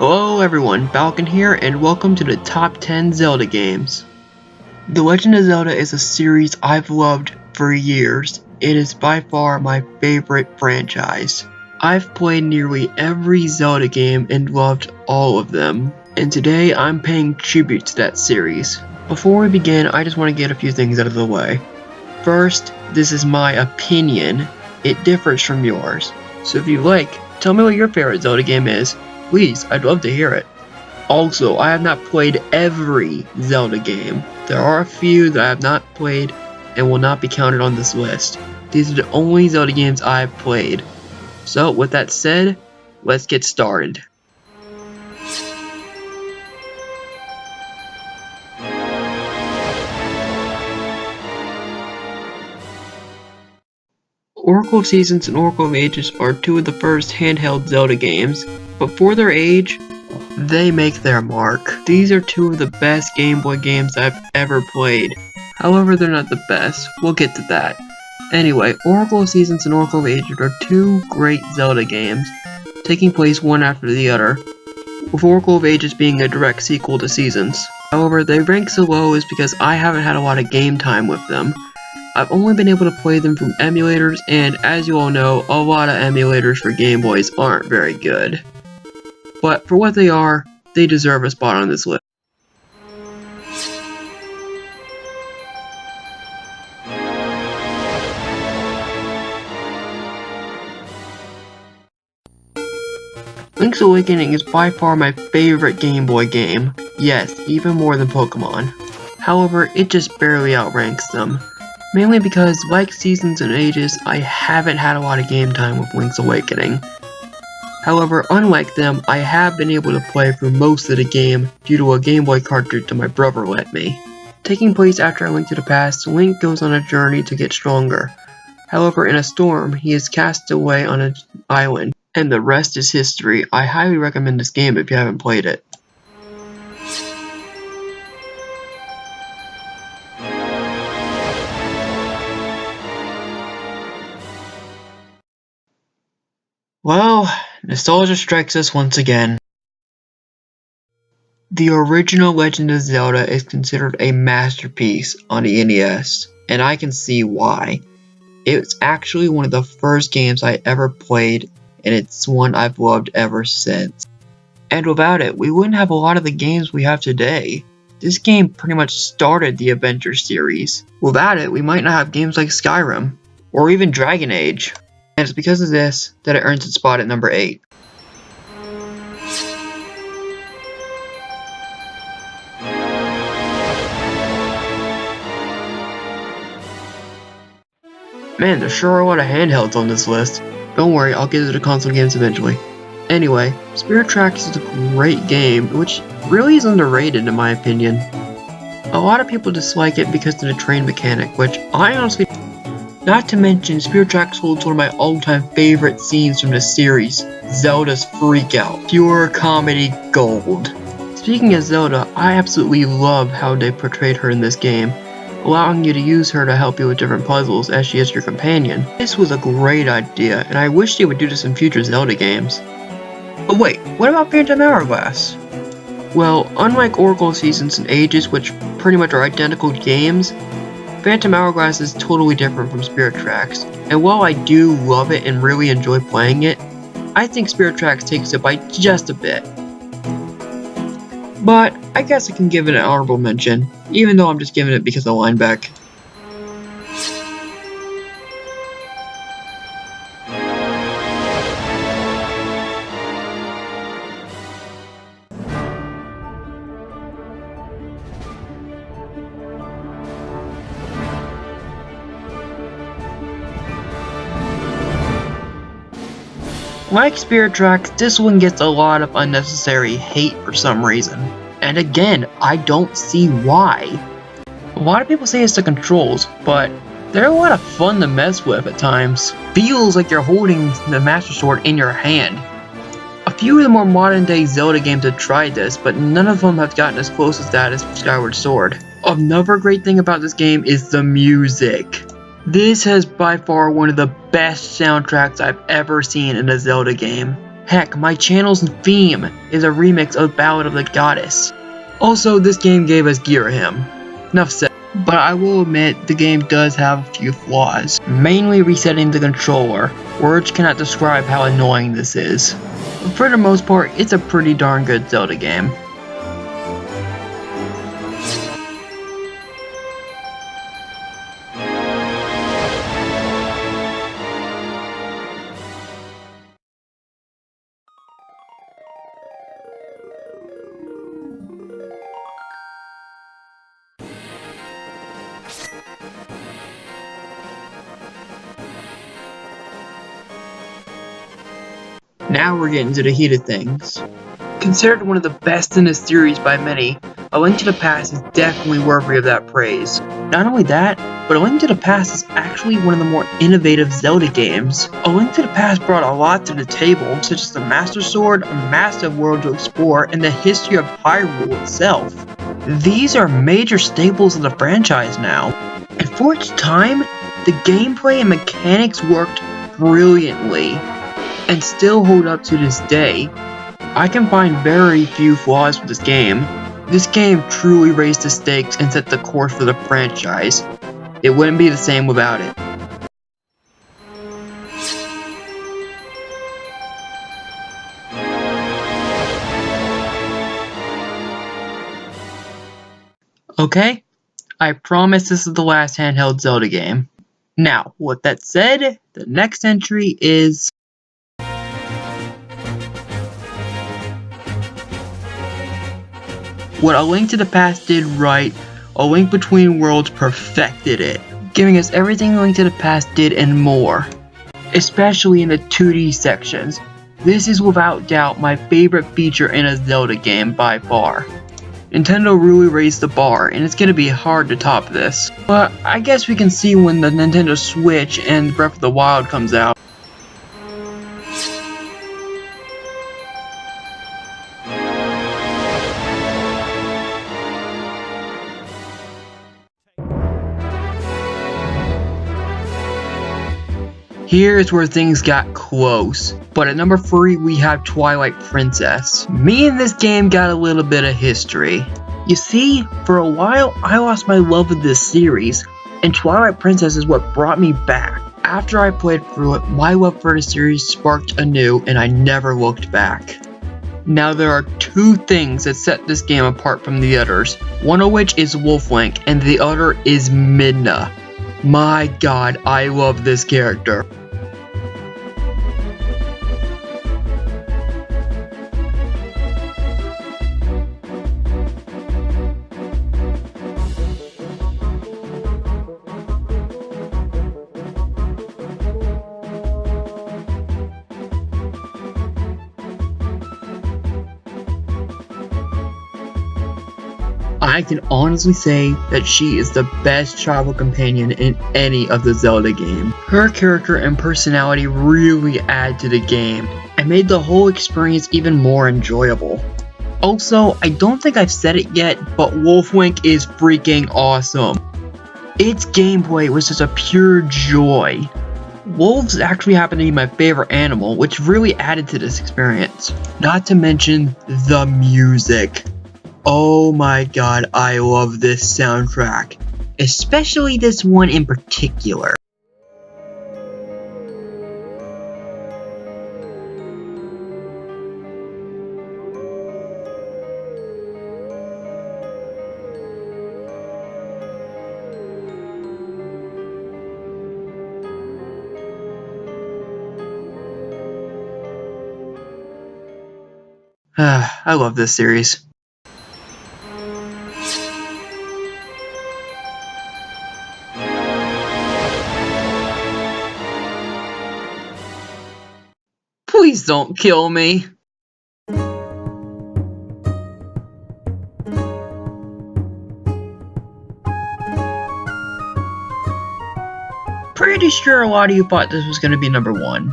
Hello everyone, Falcon here, and welcome to the top 10 Zelda games. The Legend of Zelda is a series I've loved for years. It is by far my favorite franchise. I've played nearly every Zelda game and loved all of them, and today I'm paying tribute to that series. Before we begin, I just want to get a few things out of the way. First, this is my opinion. It differs from yours. So if you like, tell me what your favorite Zelda game is. Please, I'd love to hear it. Also, I have not played every Zelda game. There are a few that I have not played and will not be counted on this list. These are the only Zelda games I've played. So, with that said, let's get started. Oracle of Seasons and Oracle of Ages are two of the first handheld Zelda games, but for their age, they make their mark. These are two of the best Game Boy games I've ever played. However, they're not the best. We'll get to that. Anyway, Oracle of Seasons and Oracle of Ages are two great Zelda games, taking place one after the other, with Oracle of Ages being a direct sequel to Seasons. However, they rank so low is because I haven't had a lot of game time with them. I've only been able to play them from emulators, and as you all know, a lot of emulators for Game Boys aren't very good. But for what they are, they deserve a spot on this list. Link's Awakening is by far my favorite Game Boy game. Yes, even more than Pokemon. However, it just barely outranks them. Mainly because, like Seasons and Ages, I haven't had a lot of game time with Link's Awakening. However, unlike them, I have been able to play through most of the game due to a Game Boy cartridge that my brother lent me. Taking place after A Link to the Past, Link goes on a journey to get stronger. However, in a storm, he is cast away on an island, and the rest is history. I highly recommend this game if you haven't played it. Well, nostalgia strikes us once again. The original Legend of Zelda is considered a masterpiece on the NES, and I can see why. It's actually one of the first games I ever played, and it's one I've loved ever since. And without it, we wouldn't have a lot of the games we have today. This game pretty much started the Adventure series. Without it, we might not have games like Skyrim, or even Dragon Age. And it's because of this that it earns its spot at number 8. Man, there sure are a lot of handhelds on this list. Don't worry, I'll get to the console games eventually. Anyway, Spirit Tracks is a great game, which really is underrated in my opinion. A lot of people dislike it because of the train mechanic, which I honestly... Not to mention, Spirit Tracks holds one of my all-time favorite scenes from the series, Zelda's Freak Out. Pure comedy gold. Speaking of Zelda, I absolutely love how they portrayed her in this game, allowing you to use her to help you with different puzzles as she is your companion. This was a great idea, and I wish they would do this in future Zelda games. But wait, what about Phantom Hourglass? Well, unlike Oracle Seasons and Ages, which pretty much are identical games, Phantom Hourglass is totally different from Spirit Tracks, and while I do love it and really enjoy playing it, I think Spirit Tracks takes it by just a bit. But I guess I can give it an honorable mention, even though I'm just giving it because of Lineback. Like Spirit Tracks, this one gets a lot of unnecessary hate for some reason. And again, I don't see why. A lot of people say it's the controls, but they're a lot of fun to mess with at times. Feels like you're holding the Master Sword in your hand. A few of the more modern day Zelda games have tried this, but none of them have gotten as close as that as Skyward Sword. Another great thing about this game is the music. This has by far one of the best soundtracks I've ever seen in a Zelda game. Heck, my channel's theme is a remix of Ballad of the Goddess. Also, this game gave us Girahim. Enough said. But I will admit, the game does have a few flaws. Mainly resetting the controller. Words cannot describe how annoying this is. But for the most part, it's a pretty darn good Zelda game. Now we're getting to the heat of things. Considered one of the best in the series by many, A Link to the Past is definitely worthy of that praise. Not only that, but A Link to the Past is actually one of the more innovative Zelda games. A Link to the Past brought a lot to the table, such as the Master Sword, a massive world to explore, and the history of Hyrule itself. These are major staples of the franchise now, and for its time, the gameplay and mechanics worked brilliantly, and still hold up to this day. I can find very few flaws with this game. This game truly raised the stakes and set the course for the franchise. It wouldn't be the same without it. Okay, I promise this is the last handheld Zelda game. Now, with that said, the next entry is what A Link to the Past did right, A Link Between Worlds perfected it, giving us everything A Link to the Past did and more, especially in the 2D sections. This is without doubt my favorite feature in a Zelda game by far. Nintendo really raised the bar, and it's gonna be hard to top this. But I guess we can see when the Nintendo Switch and Breath of the Wild comes out. Here is where things got close, but at number 3 we have Twilight Princess. Me and this game got a little bit of history. You see, for a while I lost my love of this series, and Twilight Princess is what brought me back. After I played through it, my love for the series sparked anew and I never looked back. Now there are 2 things that set this game apart from the others, one of which is Wolf Link and the other is Midna. My god, I love this character. I can honestly say that she is the best travel companion in any of the Zelda games. Her character and personality really add to the game and made the whole experience even more enjoyable. Also, I don't think I've said it yet, but Wolfwink is freaking awesome. Its gameplay was just a pure joy. Wolves actually happen to be my favorite animal, which really added to this experience. Not to mention the music. Oh my god, I love this soundtrack. Especially this one in particular. I love this series. Please don't kill me. Pretty sure a lot of you thought this was going to be number 1.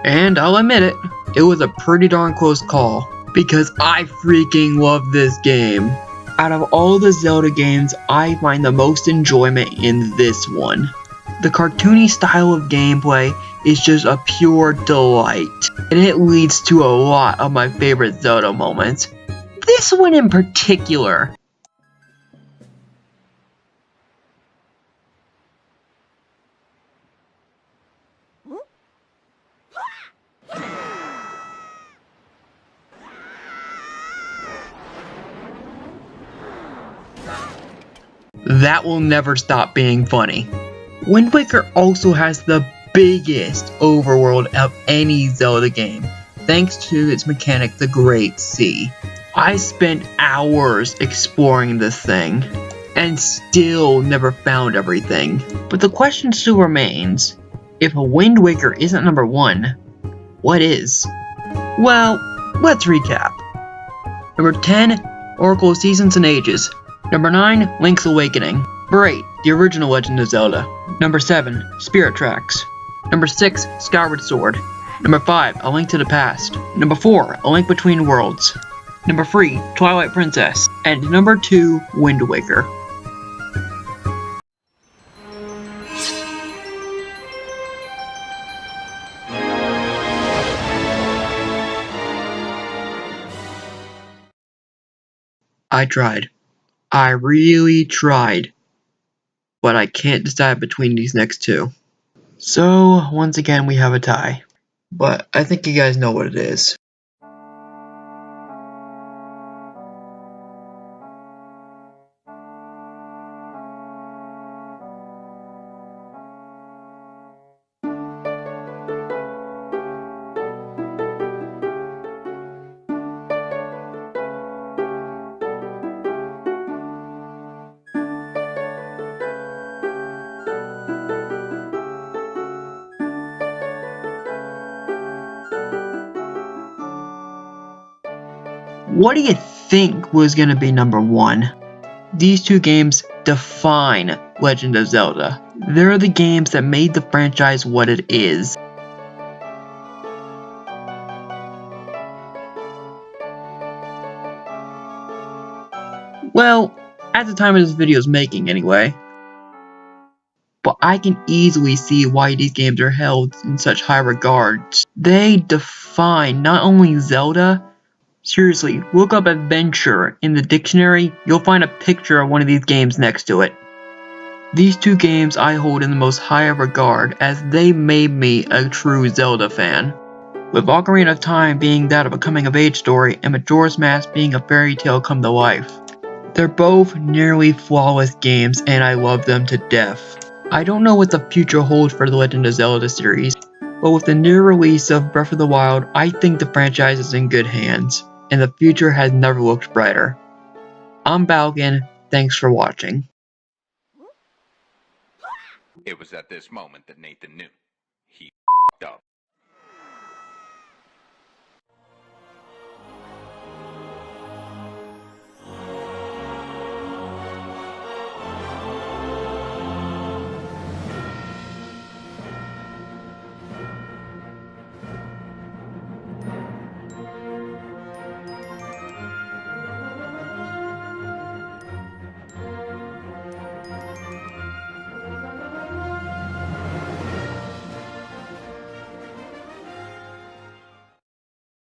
And I'll admit it, it was a pretty darn close call, because I freaking love this game. Out of all the Zelda games, I find the most enjoyment in this one. The cartoony style of gameplay is just a pure delight, and it leads to a lot of my favorite Zelda moments. This one in particular. That will never stop being funny. Wind Waker also has the biggest overworld of any Zelda game, thanks to its mechanic, the Great Sea. I spent hours exploring this thing, and still never found everything. But the question still remains, if a Wind Waker isn't number 1, what is? Well, let's recap. Number 10, Oracle of Seasons and Ages. Number 9, Link's Awakening. Number 8, the original Legend of Zelda. Number 7, Spirit Tracks. Number 6, Skyward Sword. Number 5, A Link to the Past. Number 4, A Link Between Worlds. Number 3, Twilight Princess. And number 2, Wind Waker. I tried. I really tried. But I can't decide between these next two. So, once again we have a tie. But I think you guys know what it is. What do you think was going to be number 1? These two games define Legend of Zelda. They're the games that made the franchise what it is. Well, at the time of this video's making anyway. But I can easily see why these games are held in such high regard. They define not only Zelda. Seriously, look up adventure in the dictionary, you'll find a picture of one of these games next to it. These two games I hold in the most high regard as they made me a true Zelda fan. With Ocarina of Time being that of a coming of age story and Majora's Mask being a fairy tale come to life. They're both nearly flawless games and I love them to death. I don't know what the future holds for the Legend of Zelda series, but with the new release of Breath of the Wild, I think the franchise is in good hands. And the future has never looked brighter. I'm Balgan, thanks for watching. It was at this moment that Nathan knew.